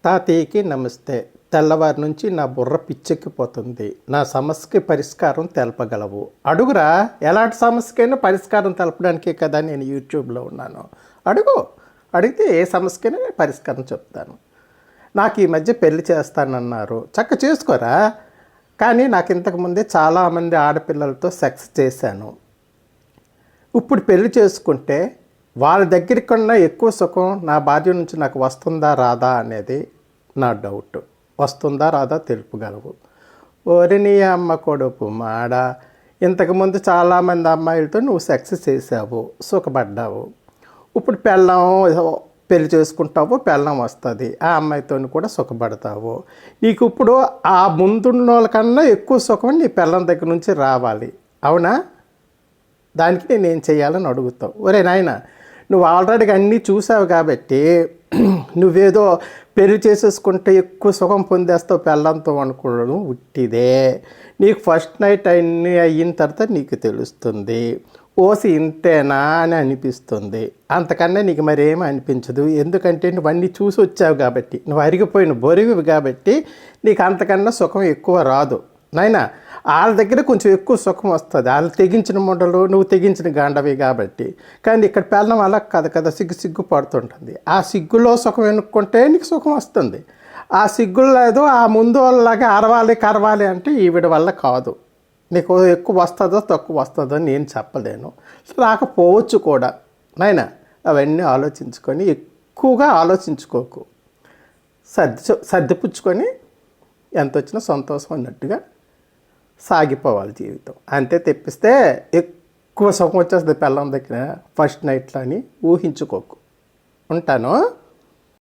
తాతయ్యకి నమస్తే. తెల్లవారి నుంచి నా బుర్ర పిచ్చెక్కిపోతుంది. నా సమస్యకి పరిష్కారం తెలపగలవు. అడుగురా, ఎలాంటి సమస్యకైనా పరిష్కారం తెలపడానికే కదా నేను యూట్యూబ్లో ఉన్నాను. అడుగు, అడిగితే ఏ సమస్యకైనా నేను పరిష్కారం చెప్తాను. నాకు ఈ మధ్య పెళ్లి చేస్తానన్నారు. చక్క చేసుకోరా. కానీ నాకు ఇంతకుముందే చాలామంది ఆడపిల్లలతో సెక్స్ చేశాను. ఇప్పుడు పెళ్లి చేసుకుంటే వాళ్ళ దగ్గర కన్నా ఎక్కువ సుఖం నా భార్య నుంచి నాకు వస్తుందా రాదా అనేది నా డౌట్. వస్తుందా రాదా తెలుపగలవు. ఓరి నీ అమ్మ కొడుకు మాడ, ఇంతకుముందు చాలామంది అమ్మాయిలతో నువ్వు సెక్స్ చేసావు, సుఖపడ్డావు. ఇప్పుడు పెళ్ళి చేసుకుంటావు, పెళ్ళం వస్తుంది, ఆ అమ్మాయితో కూడా సుఖపడతావు. నీకు ఇప్పుడు ఆ ముందున్న వాళ్ళకన్నా ఎక్కువ సుఖం నీ పెళ్ళం దగ్గర నుంచి రావాలి. అవునా? దానికి నేనేం చేయాలని అడుగుతావు. ఒరే నాయన, నువ్వు ఆల్రెడీగా అన్నీ చూసావు కాబట్టి నువ్వేదో పెళ్లి చేసేసుకుంటే ఎక్కువ సుఖం పొందేస్తావు పెళ్ళంతో అనుకోవడం ఉట్టిదే. నీకు ఫస్ట్ నైట్ అన్నీ అయిన తర్వాత నీకు తెలుస్తుంది, ఓసి ఇంతేనా అని అనిపిస్తుంది. అంతకన్నా నీకు మరేమీ అనిపించదు. ఎందుకంటే నువ్వు అన్నీ చూసి వచ్చావు కాబట్టి, నువ్వు అరిగిపోయిన బొరిగివి కాబట్టి నీకు అంతకన్నా సుఖం ఎక్కువ రాదు. నాయనా, వాళ్ళ దగ్గర కొంచెం ఎక్కువ సుఖం వస్తుంది. వాళ్ళు తెగించిన మొండలు, నువ్వు తెగించిన గాండవి కాబట్టి. కానీ ఇక్కడ పెళ్ళం అలా కాదు కదా, సిగ్గు పడుతుంటుంది. ఆ సిగ్గులో సుఖం ఎన్నుక్కుంటే నీకు సుఖం వస్తుంది. ఆ సిగ్గులు లేదు, ఆ ముందు వాళ్ళలాగా అరవాలి కరవాలి అంటే ఈవిడ వల్ల కాదు. నీకు ఎక్కువ వస్తుందో తక్కువ వస్తుందో నేను చెప్పలేను, రాకపోవచ్చు కూడా. నాయనా, అవన్నీ ఆలోచించుకొని ఎక్కువగా ఆలోచించుకోకు. సర్దిపుచ్చుకొని ఎంత వచ్చినా సంతోషం అన్నట్టుగా సాగిపోవాలి జీవితం. అంతే. తెప్పిస్తే ఎక్కువ సుఖం వచ్చేస్తుంది పెళ్ళం దగ్గర ఫస్ట్ నైట్లో అని ఊహించుకోకు. ఉంటాను.